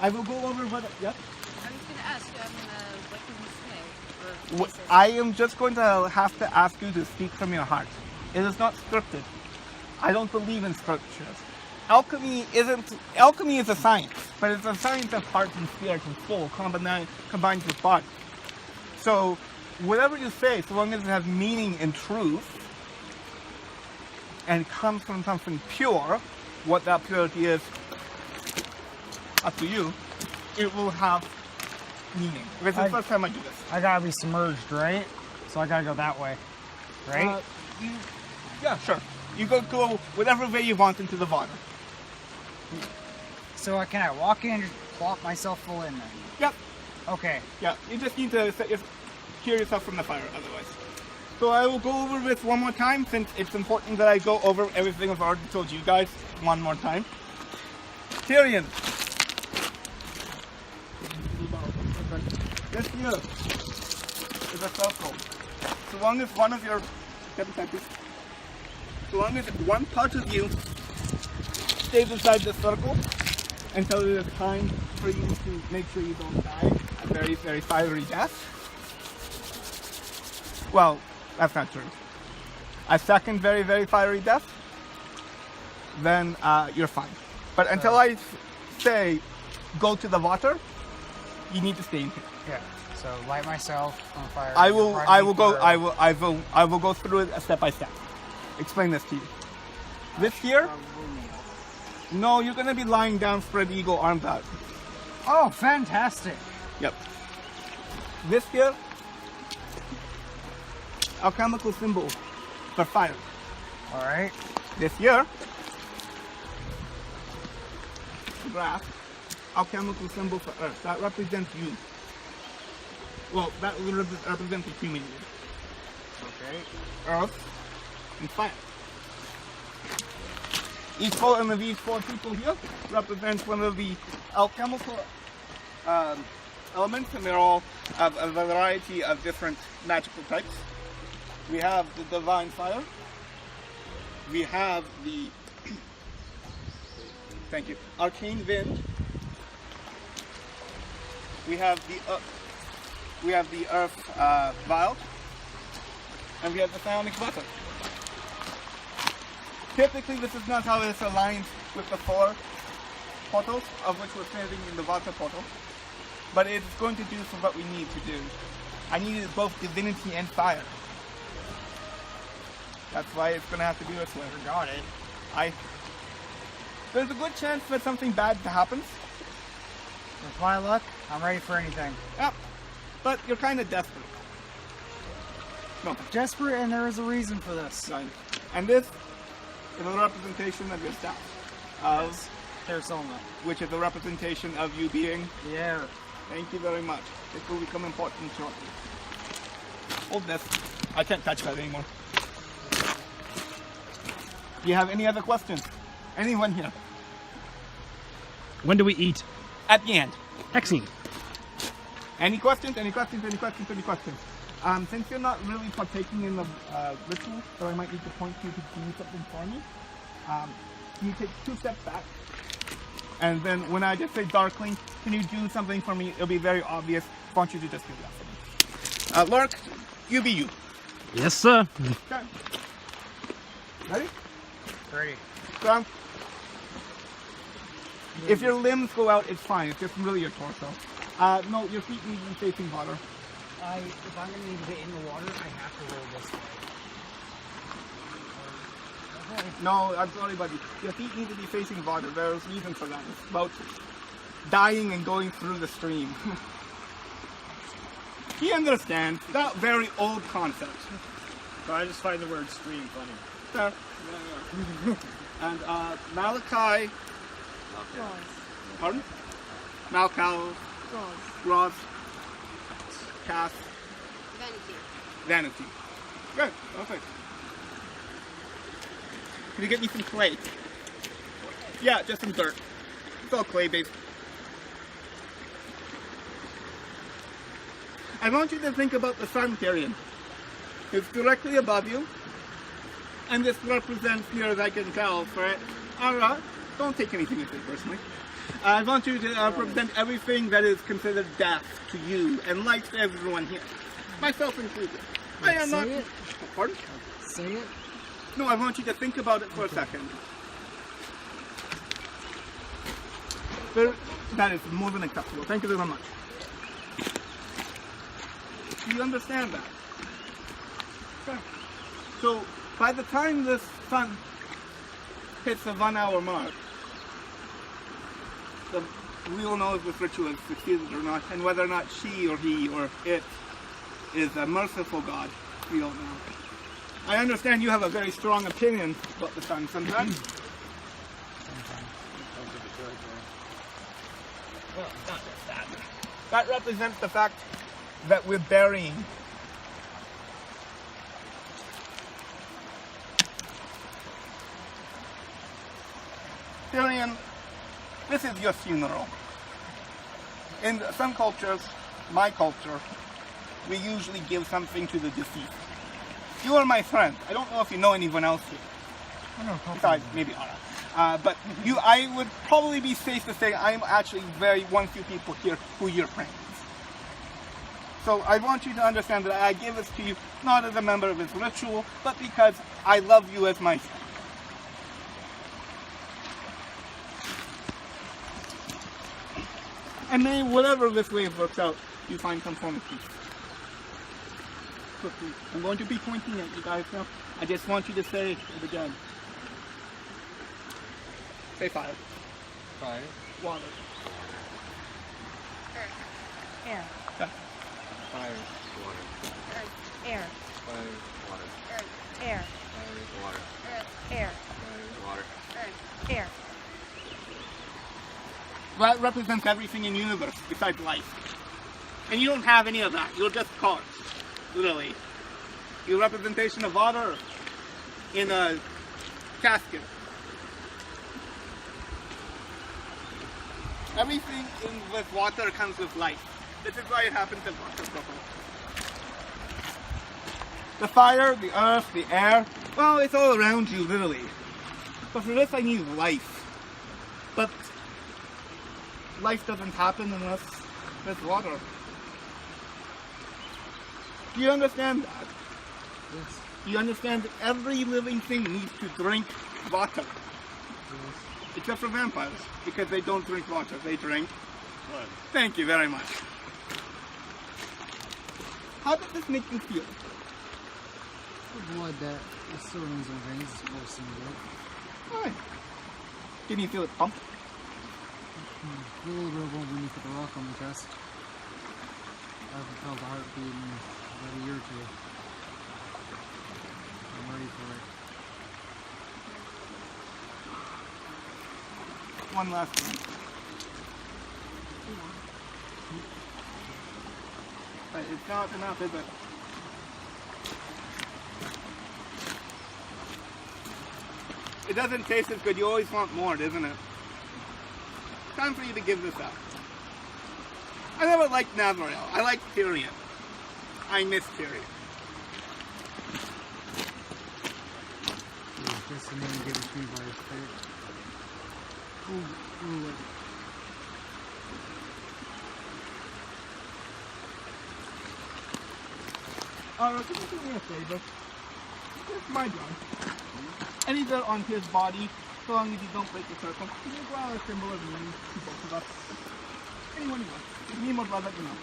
I will go over what. Yep. I was going to ask, what can you say? Or I am just going to have to ask you to speak from your heart. It is not scripted. I don't believe in scriptures. Alchemy is a science, but it's a science of heart and spirit and soul combined with body. So whatever you say, so long as it has meaning and truth, and comes from something pure, what that purity is, up to you, it will have meaning. This is the first time I do this. I gotta be submerged, right? So I gotta go that way, right? Yeah, sure. You go whatever way you want into the water. So can I walk in and just plop myself full in there? Yep. Okay. Yeah, you just need to cure yourself from the fire otherwise. So I will go over this one more time since it's important that I go over everything I've already told you guys one more time. Tearion. This here is a circle. So long as one of your so long as one part of you stays inside the circle until it is time for you to make sure you don't die a very, very fiery death. Well, that's not true. A second very, very fiery death, then you're fine. But until I say go to the water, you need to stay in here. Yeah. So light myself on fire. I will go through it step by step. Explain this to you. This here, no, you're gonna be lying down, spread eagle, arms out. Oh, fantastic! Yep. This here, alchemical symbol for fire. All right. This here, graph, alchemical symbol for earth. That represents you. Well, that represents the human you. Okay. Earth and fire. Each one of these four people here represents one of the alchemical elements, and they're all of a variety of different magical types. We have the divine fire. We have the thank you, arcane wind. We have the earth vial, and we have the psionic weapon. Typically, this is not how this aligns with the four portals, of which we're standing in the water portal, but it's going to do for what we need to do. I needed both divinity and fire. That's why it's going to have to do this way. Got it. There's a good chance that something bad happens. With my luck, I'm ready for anything. Yep. But you're kind of desperate. No. Desperate, and there is a reason for this. Right. And this is a representation of your staff. Of Persona. Which is a representation of you being. Yeah. Thank you very much. This will become important shortly. Hold this. I can't touch that anymore. Do you have any other questions? Anyone here? When do we eat? At the end. Excellent. Any questions? Any questions? Any questions? Any questions? Since you're not really partaking in the ritual, so I might need to point you to do something for me. Can you take 2 steps back? And then when I just say darkling, can you do something for me? It'll be very obvious. I want you to just do that for me. Lurk, you be you. Yes, sir. Okay. Ready? Ready. Go. If your limbs go out, it's fine. It's just really your torso. No, your feet need to be facing water. If I'm going to need to get in the water, I have to roll this way. Okay. No, I'm sorry, buddy. Your feet need to be facing water. There's a reason for that. It's about dying and going through the stream. He understands that very old concept. So I just find the word stream funny. Fair. Yeah. And Malachi. Pardon? Malcal. Gross. Cass. Vanity. Good. Perfect. Can you get me some clay? Yeah, just some dirt. It's all clay based. I want you to think about the sun, Tearion. It's directly above you. And this represents, near as I can tell, for it. Alright, don't take anything you say personally. I want you to represent everything that is considered death to you and life to everyone here, myself included. I am not. Say it? Pardon? Say it? No, I want you to think about it for a second. That is more than acceptable. Thank you very much. Do you understand that? Okay. So, by the time this sun hits the 1 hour mark, we will know if this ritual has succeeded or not, and whether or not she or he or it is a merciful God, we don't know. I understand you have a very strong opinion about the sun sometimes. Well, not just that. That represents the fact that we're burying. Tearion, this is your funeral. In some cultures, my culture, we usually give something to the deceased. You are my friend. I don't know if you know anyone else here. Besides, maybe Ara. But I would probably be safe to say I'm actually one few people here who you're friends. So I want you to understand that I give this to you not as a member of this ritual, but because I love you as my friend. And may whatever this way works out, you find some form of peace. Quickly, I'm going to be pointing at you guys now. I just want you to say it again. Say fire. Fire. Water. Earth. Air. Okay. Fire. Water. Earth. Air. Fire. Water. Earth. Air. Fire. Water. Earth. Air. Fire. Water. Earth. Air. That represents everything in the universe besides life. And you don't have any of that. You're just cards. Literally. Your representation of water in a casket. Everything with water comes with life. This is why it happens in water. The fire, the earth, the air, well, it's all around you, literally. But for this, I need life. But life doesn't happen unless there's water. Do you understand that? Yes. Do you understand that every living thing needs to drink water? Yes. Except for vampires, because they don't drink water, they drink Blood. Thank you very much. How does this make you feel? The blood that still runs in my veins is pulsing blood. Alright. Can you feel it pump? A little bit of one when you put the rock on my chest. I haven't felt a heartbeat in about a year or two. I'm ready for it. One last one. But it's not enough, is it? It doesn't taste as good. You always want more, doesn't it? Time for you to give this up. I never liked Nazriel. I liked Tearion. I miss Tearion. I guess the man gave it to me by his fate. Ooh. Can you do me a favor? It's my job. Anywhere on his body, so long as you don't break the circle, can you draw a symbol of meaning to both of us? Anyone you want. If me or brother, you know.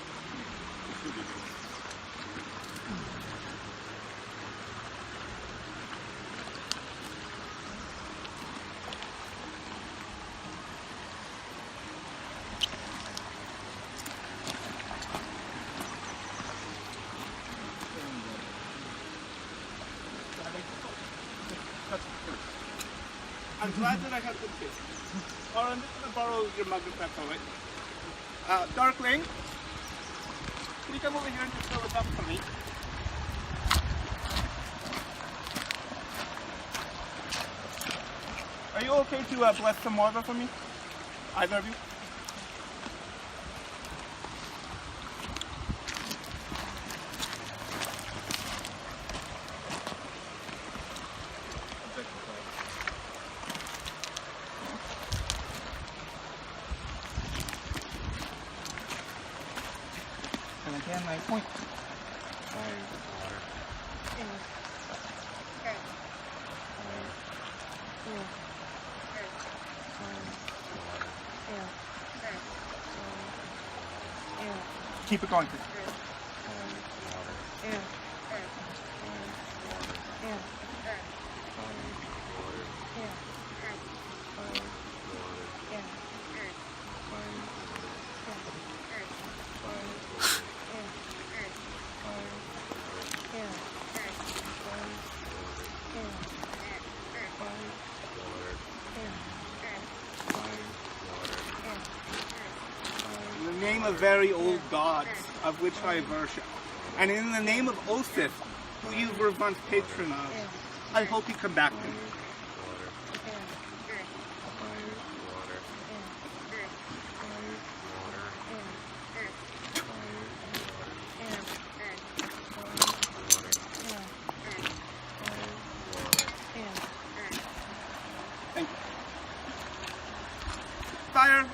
I'm glad that I had good taste. I'm just going to borrow your mug if that's alright. Darkling, can you come over here and just fill this up for me? Are you okay to bless some water for me? Either of you? Can I point? Fire, water. Earth. Keep it going, please. In the name of very old gods, of which I worship, and in the name of Osith, who you were once patron of, I hope you come back to me. Thank you. Fire.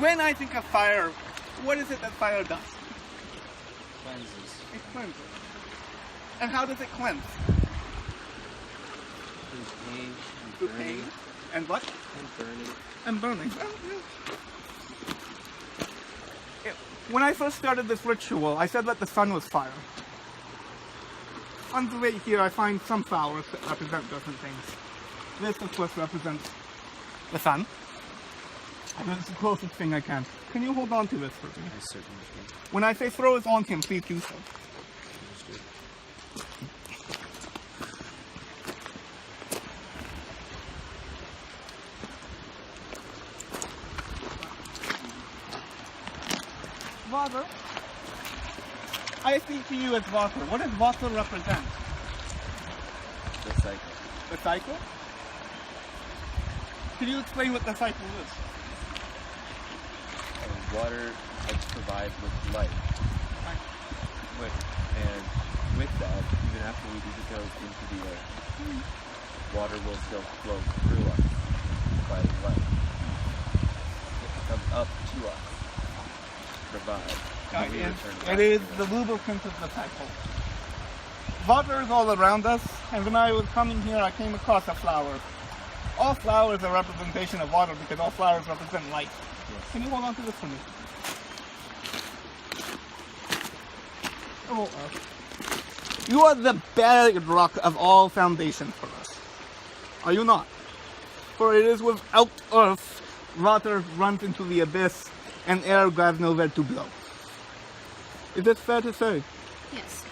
When I think of fire, what is it that fire does? Cleanses. It cleanses. And how does it cleanse? Through pain. Through pain. And what? And burning. And burning. When I first started this ritual, I said that the sun was fire. On the way here, I find some flowers that represent different things. This, of course, represents the sun. And that's the closest thing I can. Can you hold on to this for me? I certainly can. When I say throw it on him, please do so. Understood. Water. I speak to you as water. What does water represent? The cycle. The cycle? Can you explain what the cycle is? Water helps provide with life. And with that, even after we decompose into the earth, water will still flow through us, providing life. It comes up to us to provide. And we return back It is to the lubricant of the cycle. Water is all around us, and when I was coming here, I came across a flower. All flowers are a representation of water because all flowers represent life. Yes. Can you hold on to this for me? Oh, you are the bedrock of all foundation for us. Are you not? For it is without earth, water runs into the abyss, and air grabs nowhere to blow. Is it fair to say? Yes.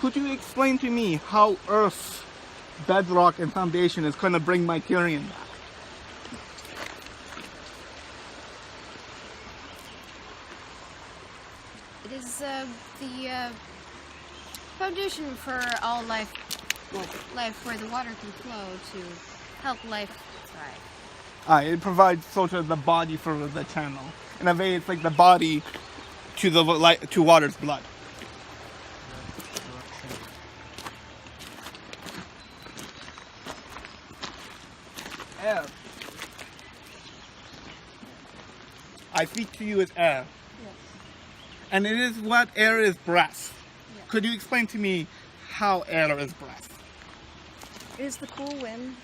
Could you explain to me how earth, bedrock, and foundation is going to bring my Tearion back? It is the foundation for all life, where the water can flow to help life thrive. It provides sort of the body for the channel. In a way, it's like the body to the to water's blood. Air. I speak to you as air. Yes. And it is what air is breath. Yeah. Could you explain to me how air is breath? It is the cool wind.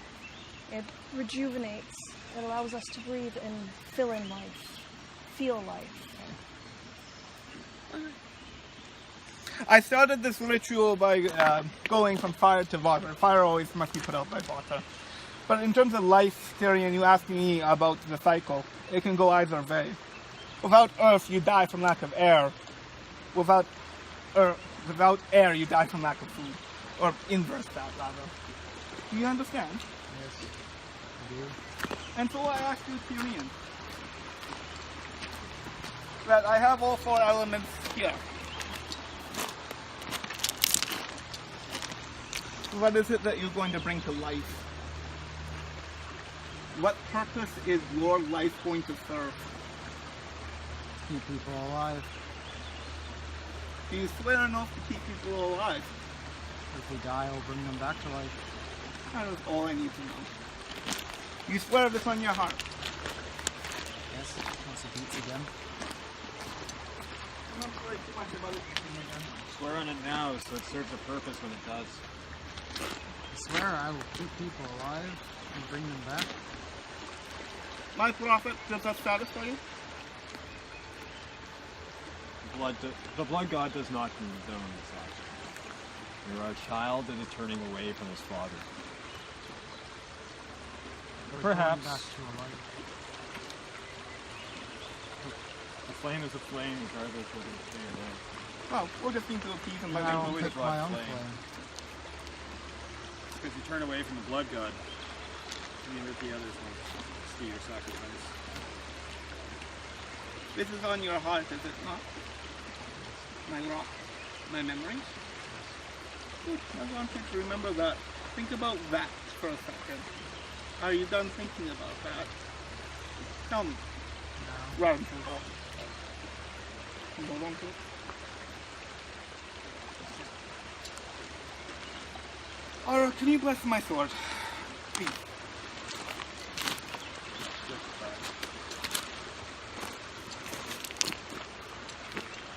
It rejuvenates. It allows us to breathe and fill in life, feel life. I started this ritual by going from fire to water. Fire always must be put out by water. But in terms of life, Tearion, you asked me about the cycle. It can go either way. Without earth, you die from lack of air. Without air, you die from lack of food. Or inverse that, rather. Do you understand? Yes, I do. And so I asked you, Tearion, that I have all four elements here. What is it that you're going to bring to life? What purpose is your life going to serve? Keep people alive. Do you swear an oath to keep people alive? If we die, I'll bring them back to life. That is all I need to know. You swear this on your heart. Yes, once it beats again. don't worry too much about it. Swear on it now so it serves a purpose when it does. I swear I will keep people alive and bring them back. My prophet, does that satisfy you? The blood god does not condone this action. You are a child that is turning away from his father. Or Perhaps. going back to a light. A flame is a flame regardless whether it's stay or not. Well, we'll just need to appease him by And I making will the pick my own flame. flame. Because you turn away from the blood god, you mean that the others will see your sacrifice. This is on your heart, is it not? My rock, my memories? Good. I want you to remember that. Think about that for a second. Are you done thinking about that? Tell me. No. Rather than hold on to it. Alright, can you bless my sword? Please.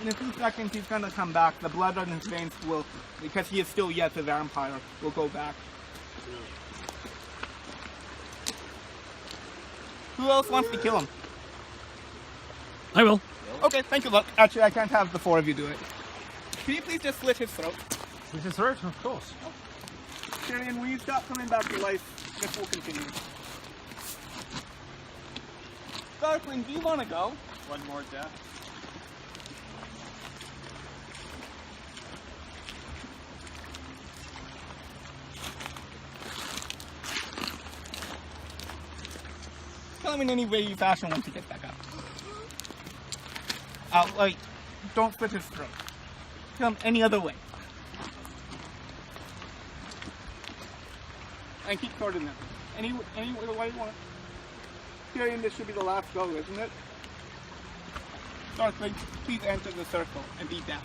In a few seconds he's gonna come back. The blood on his veins will, because he is still yet a vampire, will go back. Who else wants to kill him? I will. Okay, thank you, look. Actually, I can't have the four of you do it. Can you please just slit his throat? This is right, of course. Tearion, will you stop coming back to life? This will continue. Darkling, do you want to go? One more death. Tell him in any way you fashion once you get back up. Like, don't slit his throat. Tell him any other way. And keep sorting them. Any way you want. Tearion, this should be the last go, isn't it? Darkling, please enter the circle and be deaf.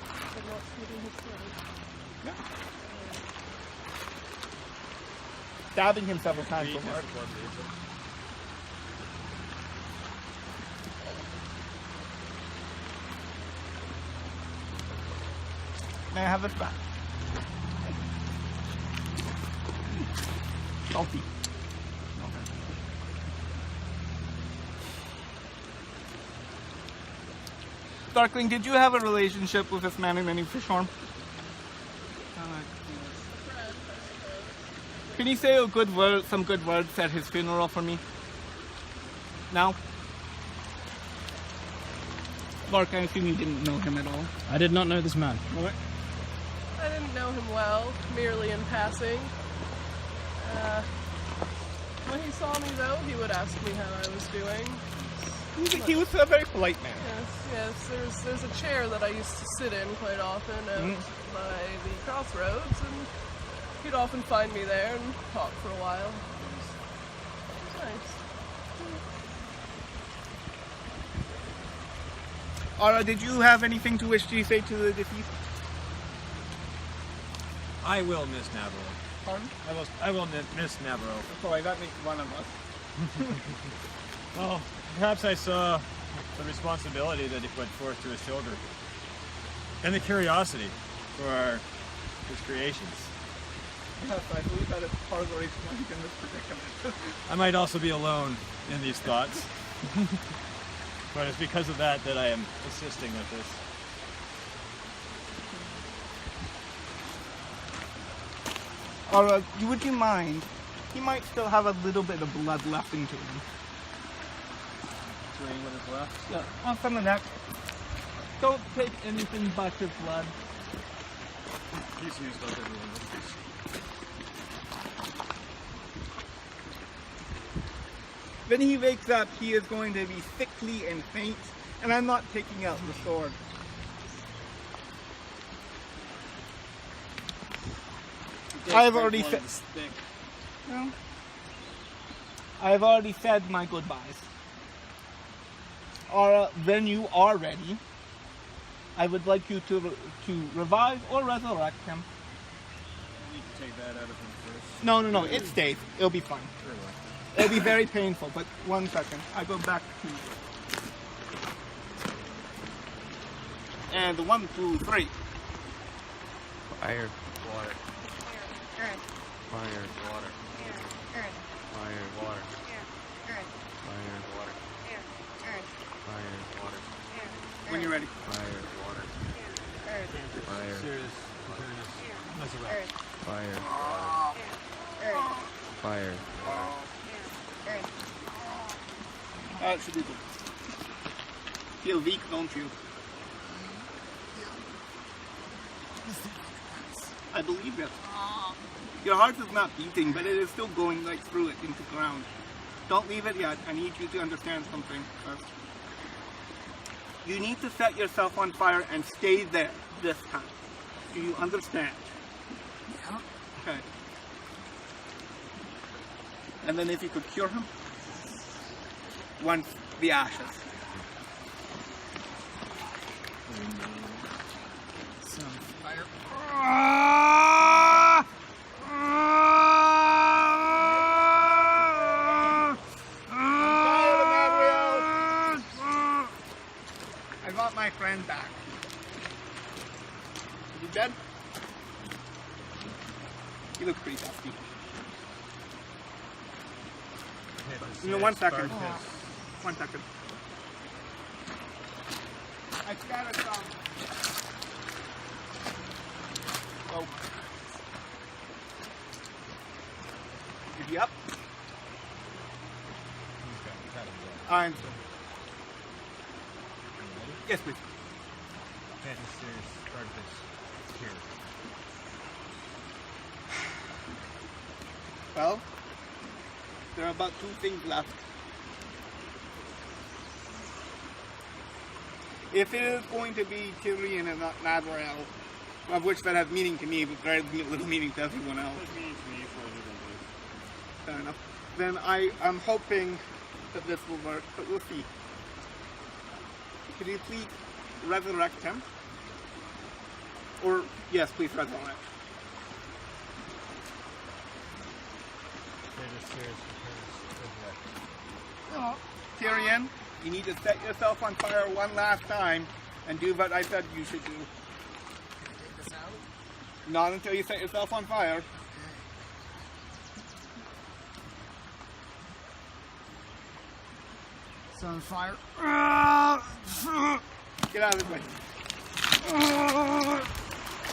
But not slitting his throat. Yeah. Stabbing him several times will work. May I have this back? Salty. Darkling, did you have a relationship with this man in any fish form? Can you say a good word, some good words at his funeral for me? Now? Mark, I assume you didn't know him at all. I did not know this man. Alright. I didn't know him well, merely in passing. When he saw me, though, he would ask me how I was doing. He was a very polite man. Yes. There's a chair that I used to sit in quite often out by the crossroads, and he'd often find me there and talk for a while. It was nice. Alright, did you have anything to wish to say to the deceased? I will miss Navarro. Pardon? I will miss Navarro. Sorry, that makes one of us. Well, perhaps I saw the responsibility that he put forth to his children, and the curiosity for his creations. Yes, I believe that is part of the reason why he's in this predicament. I might also be alone in these thoughts, but it's because of that I am assisting with this. Alright, would you mind? He might still have a little bit of blood left into him. Doing what is left. Yeah, on some of that. Don't take anything but his blood. He's used up everyone else's. When he wakes up, he is going to be sickly and faint, and I'm not taking out the sword. I have already said. Well, I have already said my goodbyes. When you are ready, I would like you to revive or resurrect him. We need to take that out of him first. No, it stays. It'll be fine. Very well. It'll be very painful, but 1 second. I go back to And 1, 2, 3. Fire. Water. Earth. Fire. Water. Earth. Fire. Water. Earth. Fire. Water. Earth. Fire. Water. When you're ready. Fire. Water. Earth. Fire. Serious. Earth. Fire. Earth. Fire. Earth. That should be good. Feel weak, don't you? I believe it. Your heart is not beating, but it is still going right through it into the ground. Don't leave it yet. I need you to understand something first. You need to set yourself on fire and stay there this time. Do you understand? Yeah. Okay. And then if you could cure him, once the ashes. Some fire. I got my friend back. Is he dead? He looks pretty dusty. You know, 1 second. 1 second. I scattered some. Oh. Is he up? I'm sorry. Yes, please. Well, there are about 2 things left. If it is going to be Tearion and not Dadrian, of which that has meaning to me, but very little meaning to everyone else. Fair enough. Then I am hoping that this will work, but we'll see. Could you please resurrect him? Or, yes, please resurrect. Tearion, you need to set yourself on fire one last time and do what I said you should do. Take this out. Not until you set yourself on fire. It's on fire. Get out of this way.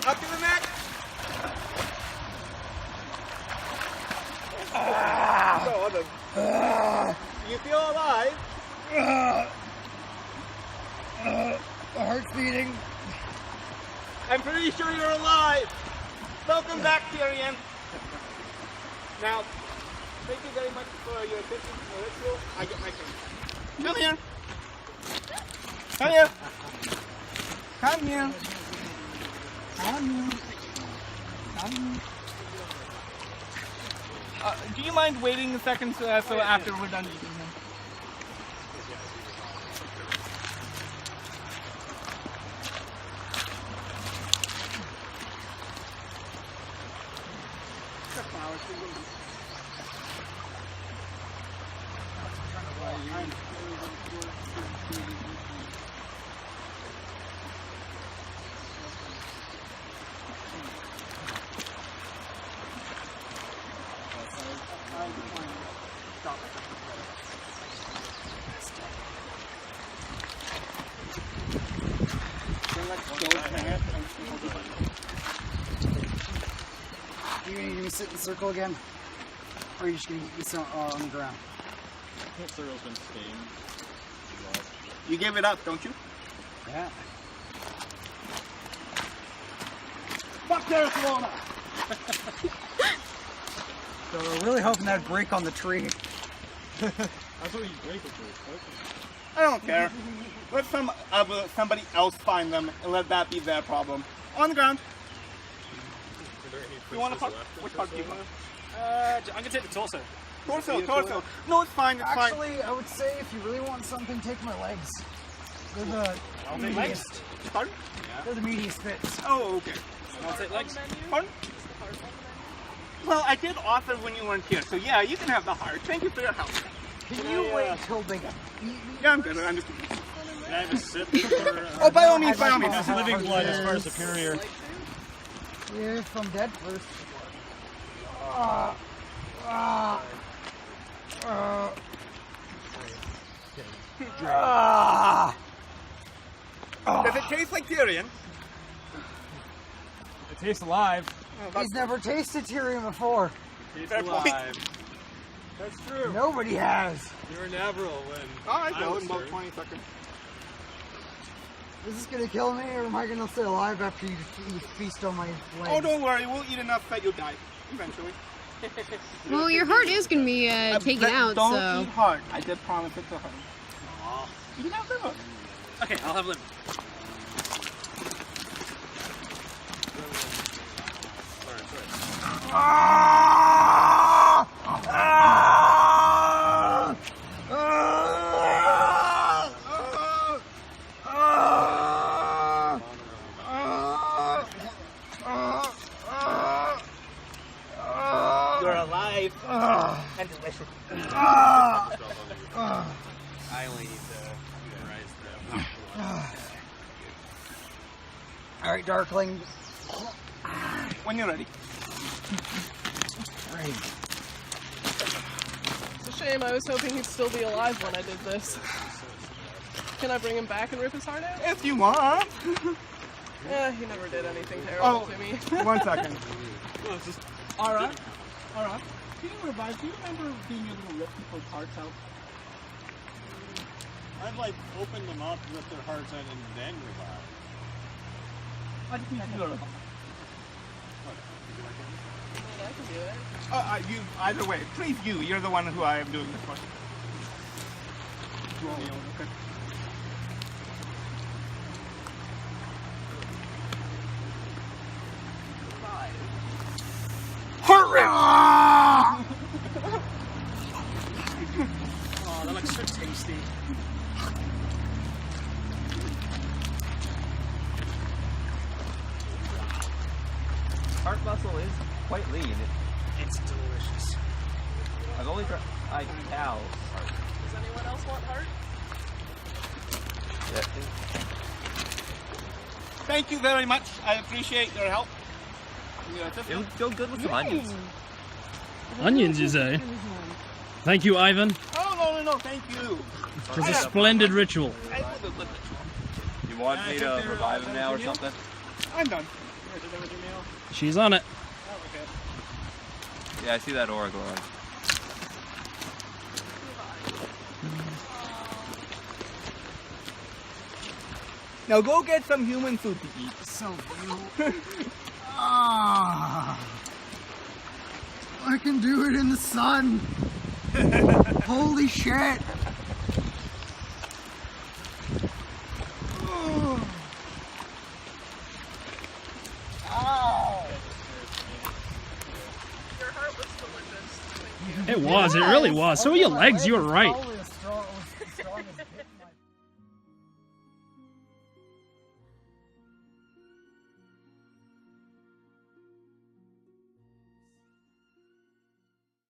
Up to the neck. You feel alive? The heart's beating. I'm pretty sure you're alive. Welcome back, Tearion. Now, thank you very much for your assistance in the ritual. I get my turn. Come here. Come here. Come here. Come here. Come here. Do you mind waiting a second so after we're done eating him? You need to sit in a circle again? Or are you just going to sit on the ground? That circle's been steamed. You gave it up, don't you? Yeah. Fuck Barcelona! So we're really hoping that'd break on the tree. That's what you break it for. I don't care. Let somebody else find them and let that be their problem. On the ground. You want to part? Which part do you want? I'm gonna take the torso. Torso. No, it's fine. It's fine. Actually, I would say if you really want something, take my legs. They're the I'll take legs. meatiest. Pardon? They're the meatiest bits. Oh, okay. I'll take legs. Pardon? Well, I did offer when you weren't here, so yeah, you can have the heart. Thank you for your help. Can you wait till they get eaten? Yeah, I'm good. I understand. Can I have a sip? For, Oh, by all means, by all means. This living blood is far superior. Yeah, if I'm dead first. Does it taste like Tearion? It tastes alive. He's never tasted Tearion before. Tastes Fair point. alive. That's true. Nobody has. You were Navril when I I will was in about served. 20 seconds. Is this gonna kill me, or am I gonna stay alive after you feast on my legs? Oh, don't worry. We'll eat enough that you'll die. Eventually. Well, your heart is gonna be taken out, Don't so. eat hard. I did promise it to her. You can have liver. Okay, I'll have liver. You're alive and delicious. I only need to memorize the. Alright, Darkling. When you're ready. It's a shame. I was hoping he'd still be alive when I did this. Can I bring him back and rip his heart out? If you want. Yeah, he never did anything terrible to me. 1 second. Alright. Alright. Can you revive? Do you remember being able to rip people's hearts out? I've like opened them up, ripped their hearts out, and then revived. I just mean I can revive. I can do it. You, either way. Please, you're the one who I am doing this for. You only own, okay. Heart rip! Oh, that looks so tasty. Heart muscle is quite lean. It's delicious. I've only tried cows. Does anyone else want heart? Yeah. Thank you very much. I appreciate your help. It would go good with some onions. Onions, you say? Thank you, Ivan. Oh, no, thank you. It was a splendid ritual. You want me to revive him now or something? I'm done. She's on it. Yeah, I see that aura glowing. Now go get some human food to eat. So you. I can do it in the sun. Holy shit. Your heart was delicious. It was. It really was. So were your legs. You were right.